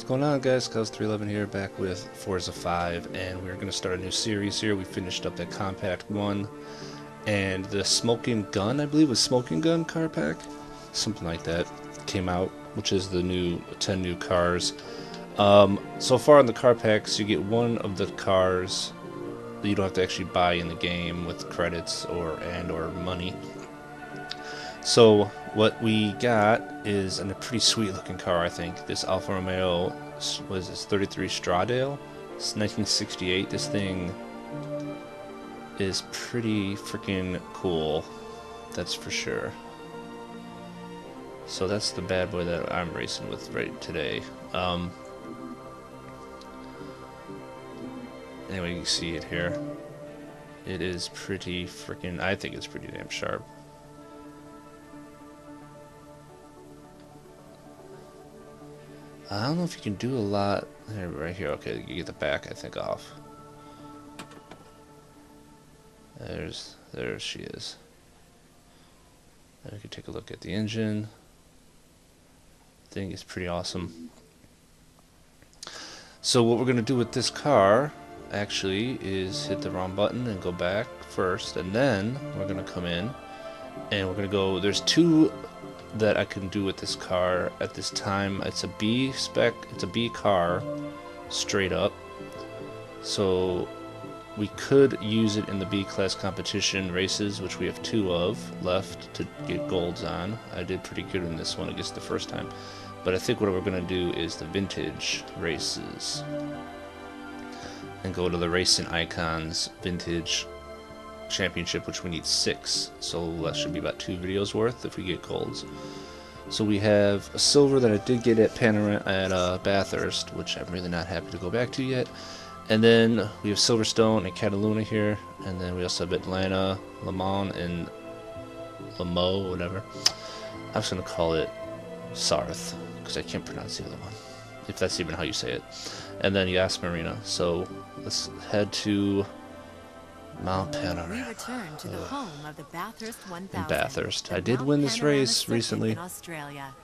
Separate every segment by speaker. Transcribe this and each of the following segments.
Speaker 1: What's going on, guys? Cuz311 here, back with Forza 5, and we're going to start a new series here. We finished up that Compact 1, and the Smoking Gun, I believe, was Smoking Gun car pack? Something like that came out, which is the new 10 new cars. So far in the car packs, you get one of the cars that you don't have to actually buy in the game with credits or money. So what we got is a pretty sweet looking car, I think. This Alfa Romeo was this 33 Stradale. It's 1968. This thing is pretty freaking cool, that's for sure. So that's the bad boy that I'm racing with right today. Anyway, you can see it here. It is pretty freaking, I think it's pretty damn sharp. I don't know if you can do a lot. Right here, okay, you get the back, I think, off. There she is. And we can take a look at the engine. I think it's pretty awesome. So what we're going to do with this car, actually, is hit the wrong button and go back first, and then we're going to come in, and we're going to go, there's two that I can do with this car at this time. It's a B spec, it's a B car straight up, so we could use it in the B class competition races, which we have 2 of left to get golds on. I did pretty good in this one against the first time, but I think what we're going to do is the vintage races and go to the Racing Icons Vintage Championship, which we need 6, so that should be about 2 videos worth if we get golds. So we have a silver that I did get at Bathurst, which I'm really not happy to go back to yet, and then we have Silverstone and Cataluna here, and then we also have Atlanta, Le Mans, and Lamo, whatever. I'm just gonna call it Sarth because I can't pronounce the other one, if that's even how you say it. And then Yas Marina. So let's head to Mount Panorama.
Speaker 2: We return to the home of the Bathurst 1000.
Speaker 1: In Bathurst. I did win this race recently
Speaker 2: in Australia.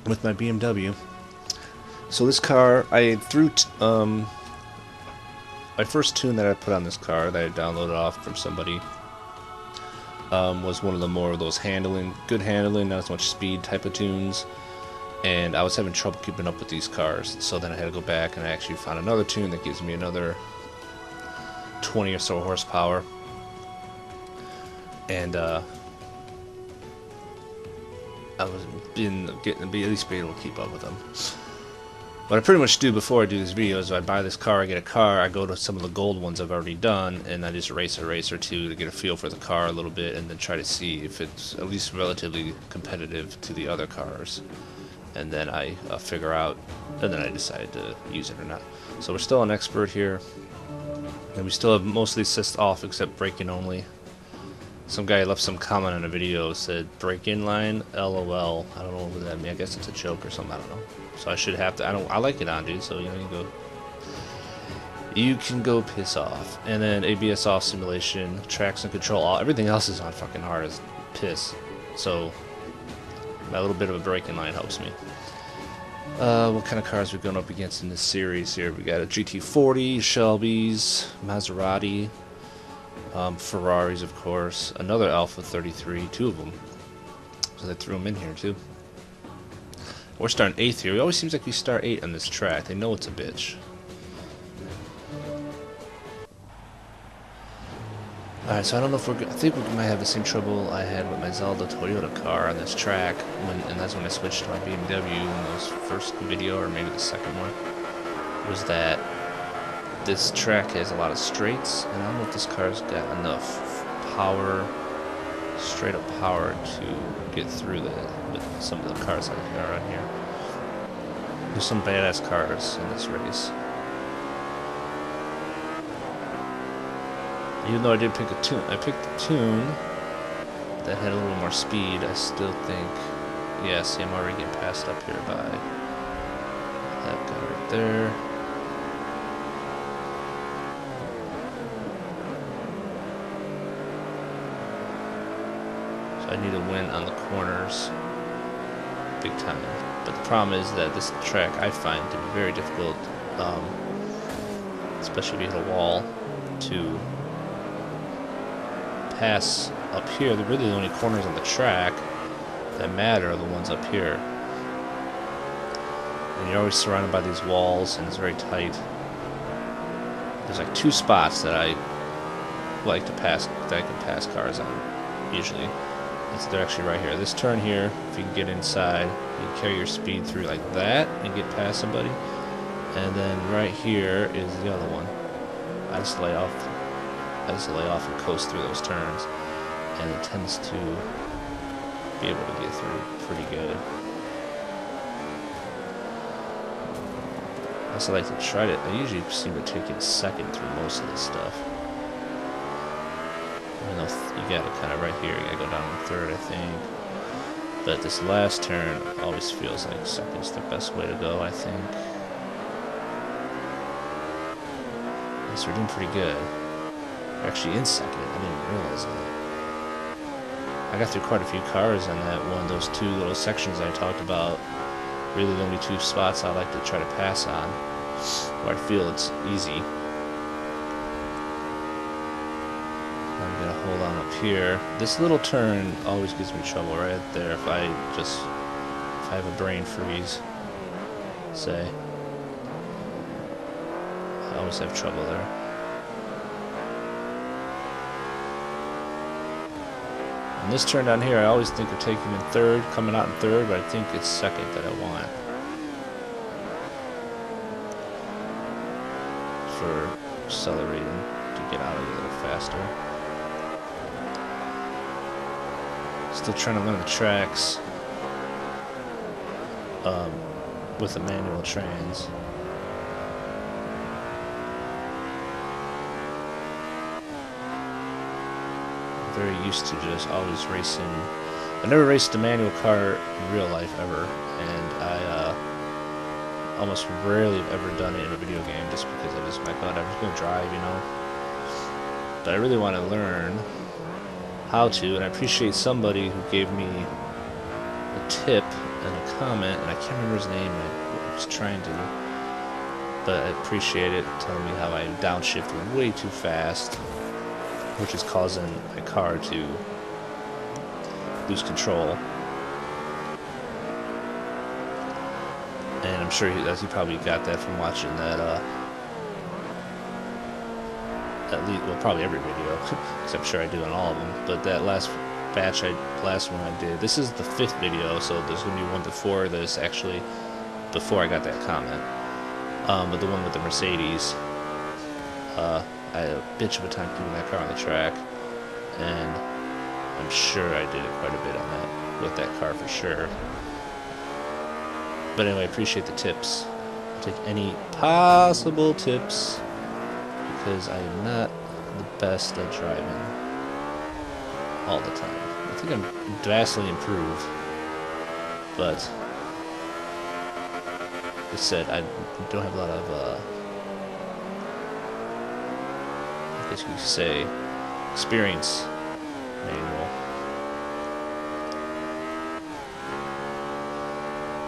Speaker 1: with my BMW. So this car, I threw my first tune that I put on this car that I downloaded off from somebody was one of the more of those good handling, not as much speed type of tunes. And I was having trouble keeping up with these cars, so then I had to go back and I actually found another tune that gives me another 20 or so horsepower, and I was getting at least be able to keep up with them. What I pretty much do before I do this video is I buy this car, I get a car, I go to some of the gold ones I've already done, and I just race a race or two to get a feel for the car a little bit, and then try to see if it's at least relatively competitive to the other cars. And then I figure out, and then I decide to use it or not. So we're still an expert here, and we still have most of the assists off except braking only. Some guy left some comment on a video, said break-in line, LOL. I don't know what that means. I guess it's a joke or something. I don't know. So I should have to. I like it on, dude. So you can go piss off. And then ABS off, simulation, traction control all. Everything else is on fucking hard as piss. So a little bit of a break-in line helps me. What kind of cars are we going up against in this series here? We got a GT40, Shelby's, Maserati, Ferraris, of course, another Alpha 33, 2 of them. So they threw them in here too. We're starting 8th here. It always seems like we start 8 on this track. They know it's a bitch. Alright, so I don't know if I think we might have the same trouble I had with my Zelda Toyota car on this track, and that's when I switched to my BMW in those first video, or maybe the second one, was that this track has a lot of straights, and I don't know if this car's got enough power, straight up power, to get through that with some of the cars that are on here. There's some badass cars in this race. Even though I did pick a tune, I picked a tune that had a little more speed. I still think, yeah, see, I'm already getting passed up here by that guy right there. So I need to win on the corners big time. But the problem is that this track I find to be very difficult, especially if you hit a wall, to pass up here. They're really the only corners on the track that matter are the ones up here. And you're always surrounded by these walls, and it's very tight. There's like 2 spots that I like to pass, that I can pass cars on, usually. They're actually right here. This turn here, if you can get inside, you can carry your speed through like that and get past somebody. And then right here is the other one. I just lay off and coast through those turns, and it tends to be able to get through pretty good. I also like to try to, I usually seem to take it second through most of this stuff. Even though you gotta kind of right here, you gotta go down to third, I think. But this last turn always feels like second's the best way to go, I think. So we're doing pretty good. We're actually in second. I didn't realize that. I got through quite a few cars on that one, those 2 little sections I talked about. Really the only 2 spots I like to try to pass on, where I feel it's easy. I'm gonna hold on up here. This little turn always gives me trouble right there if I have a brain freeze, say. I always have trouble there. And this turn down here, I always think of taking in third, coming out in third, but I think it's second that I want. For accelerating to get out of it a little faster. Still trying to learn the tracks with the manual trans. Very used to just always racing. I never raced a manual car in real life ever, and I almost rarely have ever done it in a video game just because I just, my God, I'm just gonna drive, you know. But I really want to learn how to, and I appreciate somebody who gave me a tip and a comment, and I can't remember his name. I was trying to, but I appreciate it, telling me how I downshift way too fast, which is causing my car to lose control. And I'm sure he probably got that from watching that, at least, well, probably every video, because I'm sure I do in all of them. But that last one I did, this is the 5th video, so there's going to be one before this, actually, before I got that comment. But the one with the Mercedes, I had a bitch of a time keeping that car on the track, and I'm sure I did it quite a bit on that, with that car for sure. But anyway, I appreciate the tips. I'll take any possible tips, because I am not the best at driving all the time. I think I'm vastly improved, but like I said, I don't have a lot of I guess you could say experience manual.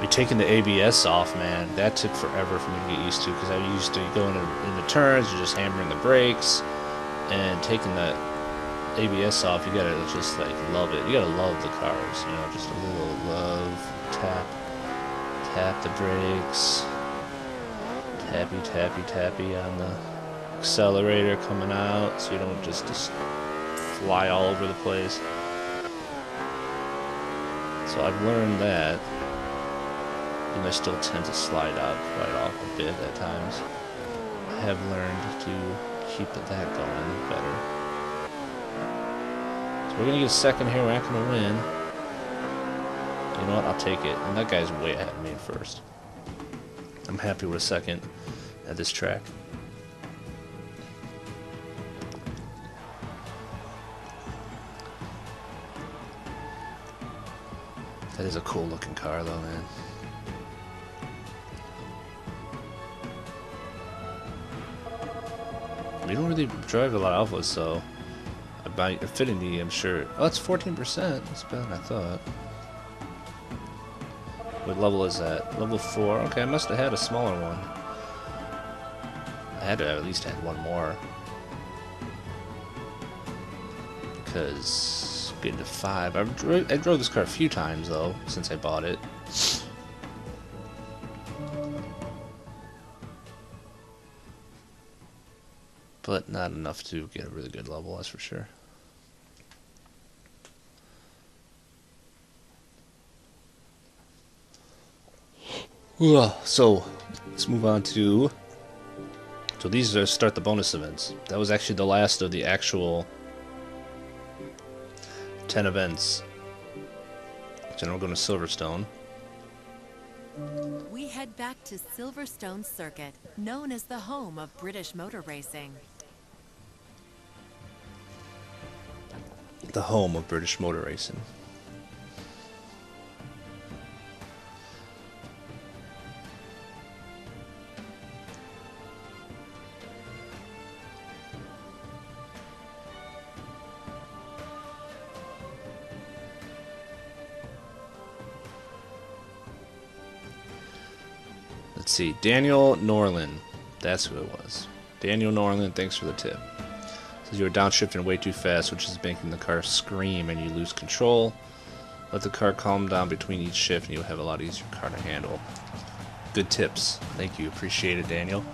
Speaker 1: We're taking the ABS off, man. That took forever for me to get used to, because I used to go in the turns, you're just hammering the brakes, and taking that ABS off, you gotta just like love it. You gotta love the cars, you know, just a little love, tap the brakes, tappy on the accelerator coming out, so you don't just fly all over the place. So I've learned that. And I still tend to slide out quite off a bit at times. I have learned to keep that going better. So we're going to get a second here. We're not going to win. You know what? I'll take it. And that guy's way ahead of me at first. I'm happy with a second at this track. That is a cool looking car though, man. We don't really drive a lot of alphas, so by affinity, I'm sure. Oh, it's 14%. That's better than I thought. What level is that? Level 4. Okay, I must have had a smaller one. I had to have at least had one more. Because getting to 5. I drove this car a few times though since I bought it. But not enough to get a really good level, that's for sure. So let's move on to. So these are start the bonus events. That was actually the last of the actual 10 events. So now we're going to Silverstone.
Speaker 2: We head back to Silverstone Circuit, known as the home of British motor racing.
Speaker 1: The home of British motor racing. Let's see, Daniel Norland. That's who it was. Daniel Norland, thanks for the tip. Says you are downshifting way too fast, which is making the car scream and you lose control. Let the car calm down between each shift and you'll have a lot easier car to handle. Good tips. Thank you. Appreciate it, Daniel.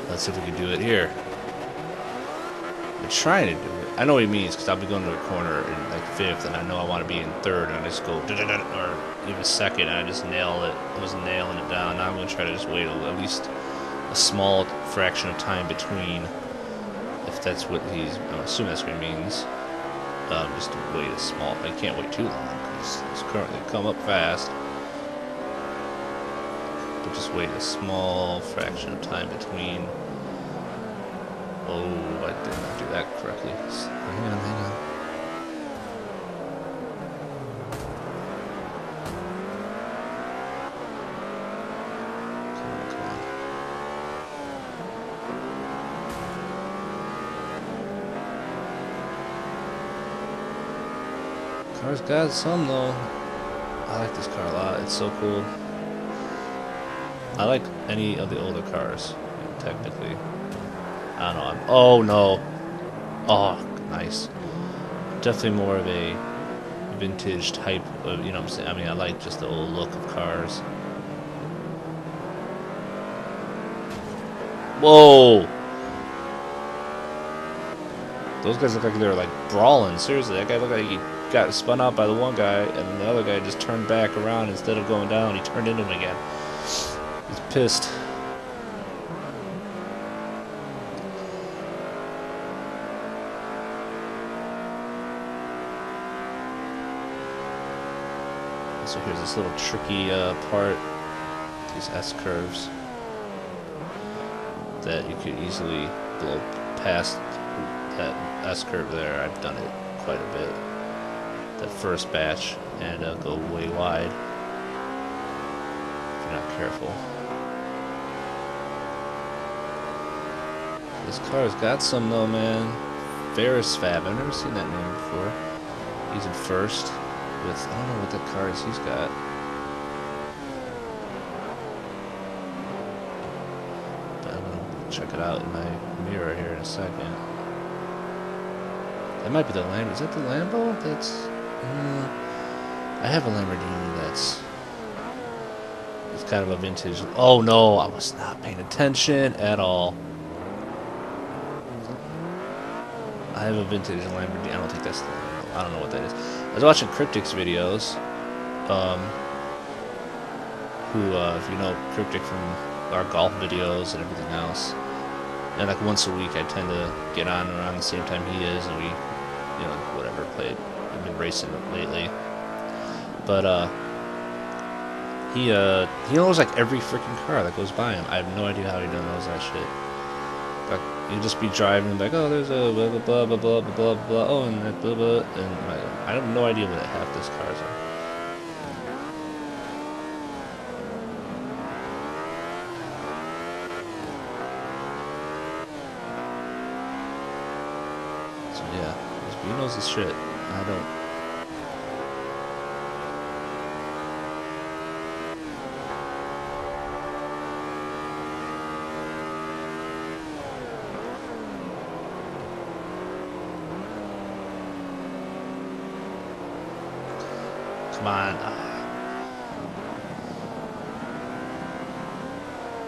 Speaker 1: Let's see if we can do it here. I'm trying to do it. I know what he means because I'll be going to a corner in like 5th and I know I want to be in 3rd and I just go or even 2nd and I just nail it. I was nailing it down. Now I'm going to try to just wait at least a small fraction of time between, if that's what he's, I'm assuming that's what he means. Just to wait a small, I can't wait too long because it's currently come up fast. But just wait a small fraction of time between. Oh, I did not do that correctly. Hang on, hang on. Come on. Car's got some though. I like this car a lot. It's so cool. I like any of the older cars, technically. I don't know. Oh no. Oh, nice. Definitely more of a vintage type of, you know what I'm saying? I mean, I like just the old look of cars. Whoa. Those guys look like they're like brawling. Seriously, that guy looked like he got spun out by the one guy, and then the other guy just turned back around instead of going down. He turned into him again. He's pissed. So here's this little tricky part, these S-curves, that you could easily blow past that S-curve there. I've done it quite a bit. That first batch, and go way wide if you're not careful. This car's got some though, man. Ferris Fab, I've never seen that name before. He's in first. With, I don't know what the cars he's got. But I'm gonna check it out in my mirror here in a second. That might be the Lambo. Is that the Lambo? That's. I have a Lamborghini that's. It's kind of a vintage. Oh no, I was not paying attention at all. I have a vintage Lamborghini. I don't think that's the Lambo. I don't know what that is. I was watching Cryptic's videos, who, if you know Cryptic from our golf videos and everything else, and like once a week I tend to get on around the same time he is, and we, you know, whatever, I've been racing lately, but, he knows like every freaking car that goes by him. I have no idea how he knows that shit. Like, you just be driving like, oh, there's a blah blah blah blah blah blah blah blah. Oh, and that blah blah. And I have no idea what half these cars are. Yeah, he knows his shit. I don't. Come on.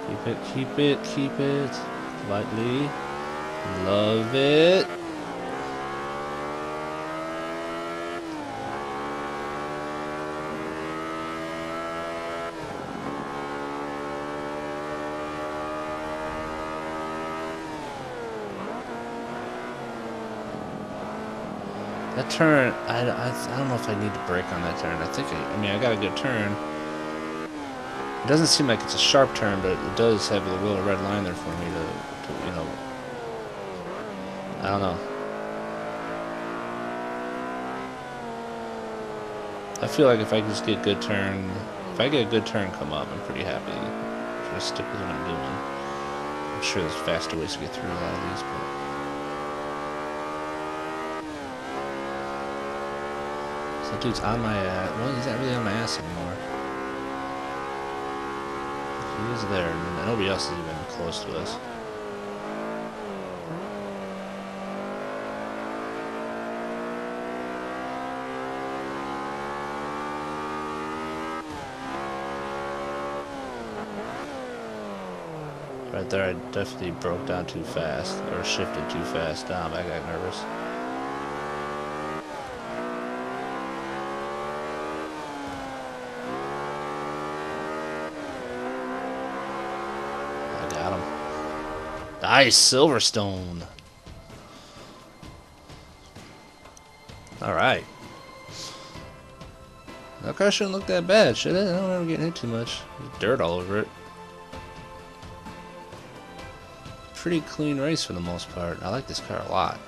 Speaker 1: Keep it, keep it, keep it. Lightly. Love it. That turn, I don't know if I need to brake on that turn. I mean, I got a good turn. It doesn't seem like it's a sharp turn, but it does have a little red line there for me to you know, I don't know. I feel like if I just get good turn, if I get a good turn come up, I'm pretty happy. I'm gonna stick with what I'm doing. I'm sure there's faster ways to get through a lot of these, but. That dude's on my ass. Well, he's not really on my ass anymore. He is there, and nobody else is even close to us. Right there, I definitely broke down too fast, or shifted too fast down. I got nervous. Nice, Silverstone. Alright. That car shouldn't look that bad, should it? I don't remember getting hit too much. There's dirt all over it. Pretty clean race for the most part. I like this car a lot.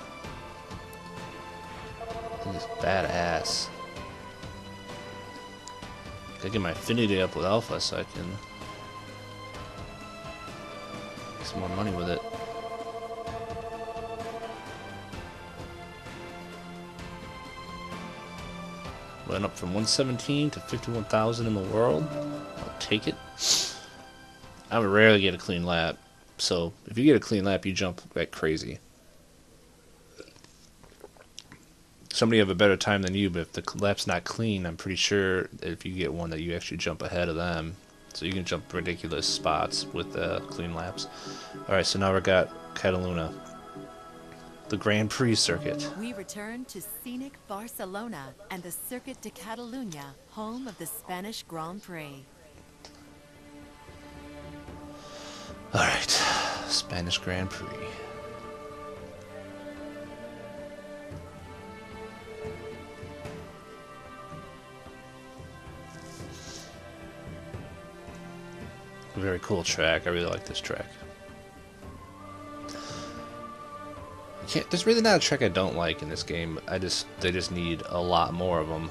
Speaker 1: I think it's badass. Gotta get my affinity up with Alpha so I can get some more money with it. Went up from 117 to 51,000 in the world. I'll take it. I would rarely get a clean lap. So if you get a clean lap, you jump like crazy. Somebody have a better time than you, but if the lap's not clean, I'm pretty sure if you get one that you actually jump ahead of them. So you can jump ridiculous spots with clean laps. Alright, so now we've got Cataluna. The Grand Prix circuit.
Speaker 2: We return to scenic Barcelona and the Circuit de Catalunya, home of the Spanish Grand Prix.
Speaker 1: Alright, Spanish Grand Prix. Very cool track. I really like this track. There's really not a track I don't like in this game. They just need a lot more of them.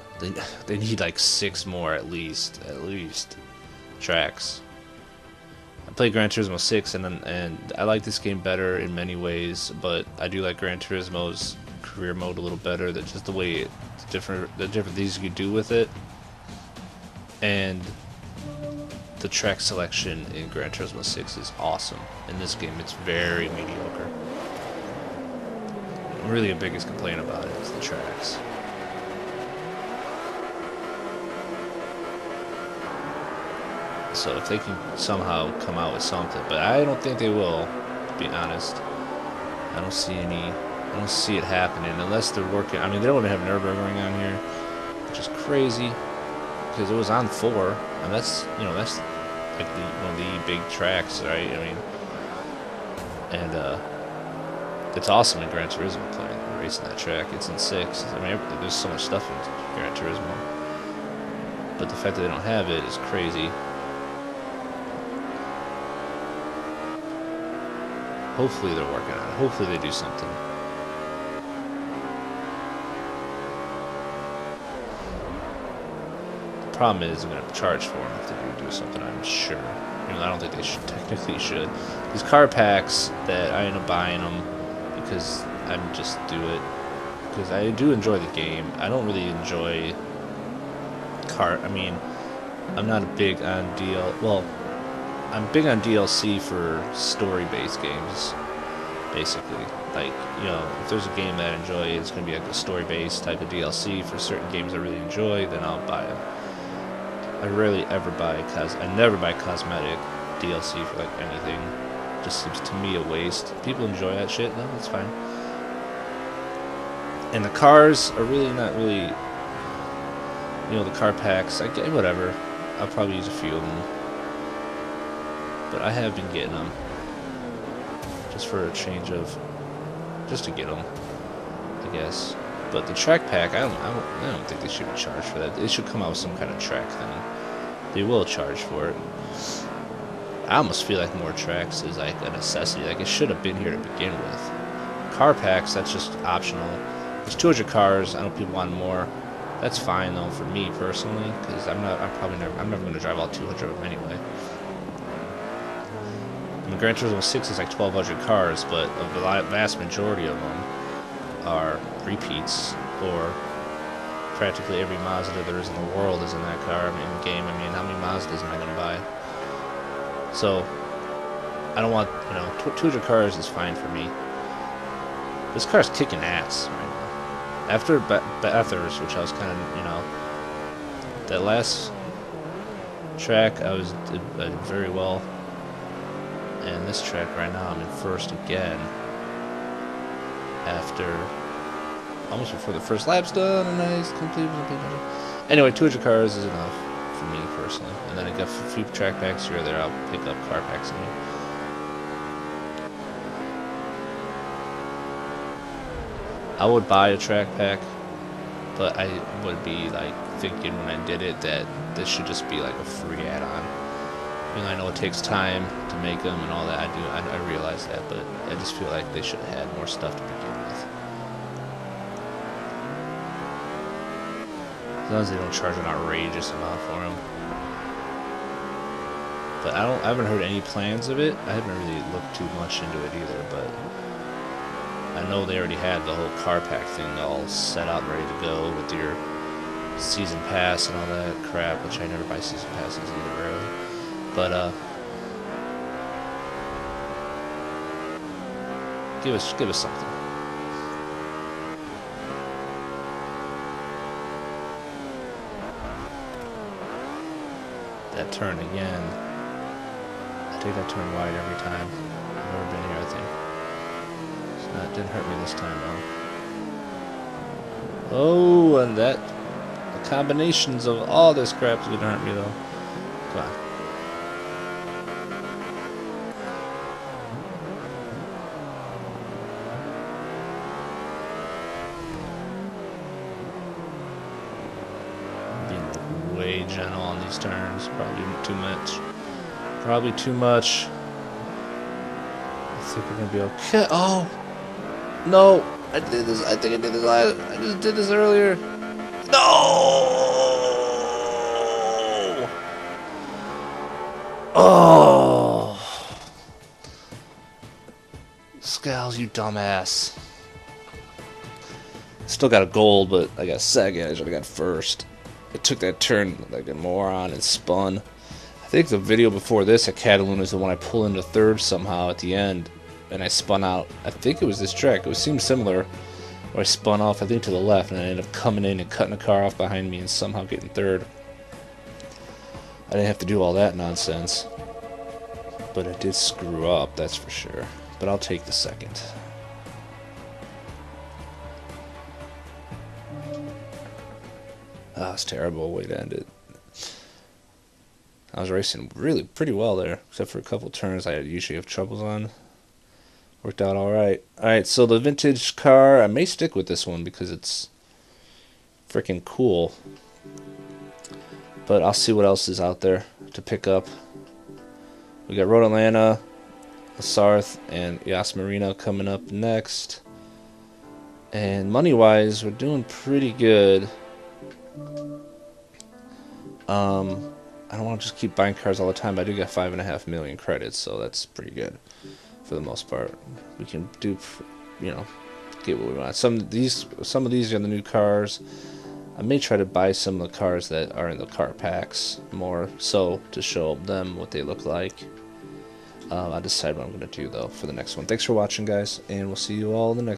Speaker 1: They need like 6 more at least tracks. I played Gran Turismo 6 and I like this game better in many ways, but I do like Gran Turismo's career mode a little better. That just the way the different things you can do with it, and the track selection in Gran Turismo 6 is awesome. In this game, it's very mediocre. Really, the biggest complaint about it is the tracks. So if they can somehow come out with something, but I don't think they will, to be honest. I don't see it happening unless they're working. I mean, they don't even have Nürburgring on here, which is crazy because it was on 4, and that's like one of the big tracks, right? I mean, and it's awesome in Gran Turismo playing racing that track. It's in 6. I mean, there's so much stuff in Gran Turismo, but the fact that they don't have it is crazy. Hopefully they're working on it. Hopefully they do something. The problem is I'm going to charge for them if they do something, I'm sure. I don't think they technically should. These car packs that I end up buying them because I'm just do it. because I do enjoy the game. I don't really enjoy I mean, I'm not a big on well, I'm big on DLC for story-based games, basically. Like, you know, if there's a game that I enjoy, it's going to be like a story-based type of DLC. For certain games I really enjoy, then I'll buy them. I rarely ever buy, I never buy cosmetic DLC for like anything. Just seems to me a waste. People enjoy that shit, no, that's fine. And the cars are really not really, you know, the car packs, I get whatever. I'll probably use a few of them. But I have been getting them. Just for a change of, just to get them, I guess. But the track pack, I don't think they should be charged for that. They should come out with some kind of track thing. They will charge for it. I almost feel like more tracks is like a necessity. Like it should have been here to begin with. Car packs, that's just optional. There's 200 cars. I know people want more. That's fine though for me personally, because I'm never going to drive all 200 of them anyway. I mean, Gran Turismo 6 is like 1,200 cars, but the vast majority of them are repeats, or practically every Mazda there is in the world is in that car. I mean, in the game. I mean, how many Mazdas am I going to buy? So, I don't want, you know, 200 cars is fine for me. This car's kicking ass right now. After Bathurst, which I was kind of, you know, that last track I did very well. And this track right now I'm in first again. After, almost before the first lap's done, and I completely. Anyway, 200 cars is enough for me personally. And then I got a few track packs here or there. I'll pick up car packs in here. I would buy a track pack, but I would be like thinking when I did it that this should just be like a free add-on. You know, I know it takes time to make them and all that. I realize that, but I just feel like they should have had more stuff to begin with. As long as they don't charge an outrageous amount for them. But I haven't heard any plans of it. I haven't really looked too much into it either, but I know they already had the whole car pack thing all set up, ready to go with your season pass and all that crap, which I never buy season passes either, really. But give us something. That turn again. I take that turn wide every time. I've never been here, I think. It didn't hurt me this time, though. Oh, and the combinations of all this crap didn't hurt me, though. Come on. Being way gentle on these turns. Probably too much. Probably too much. I think we're gonna be okay. Oh! No, I did this. I think I did this last. I just did this earlier. No! Oh! Scales, you dumbass. Still got a gold, but I got second. I should have got first. I took that turn like a moron and spun. I think the video before this at Cataluna is the one I pull into third somehow at the end. And I spun out. I think it was this track. It seemed similar. Where I spun off, I think, to the left, and I ended up coming in and cutting a car off behind me and somehow getting third. I didn't have to do all that nonsense. But I did screw up, that's for sure. But I'll take the second. Ah, it's terrible way to end it. I was racing really pretty well there, except for a couple turns I usually have troubles on. Worked out alright. Alright, so the vintage car, I may stick with this one because it's freaking cool. But I'll see what else is out there to pick up. We got Road Atlanta, Sarth, and Yas Marina coming up next. And money-wise, we're doing pretty good. I don't want to just keep buying cars all the time, but I do get 5.5 million credits, so that's pretty good for the most part. We can do, you know, get what we want. Some of these are the new cars. I may try to buy some of the cars that are in the car packs more so to show them what they look like. I'll decide what I'm going to do though for the next one. Thanks for watching, guys, and we'll see you all in the next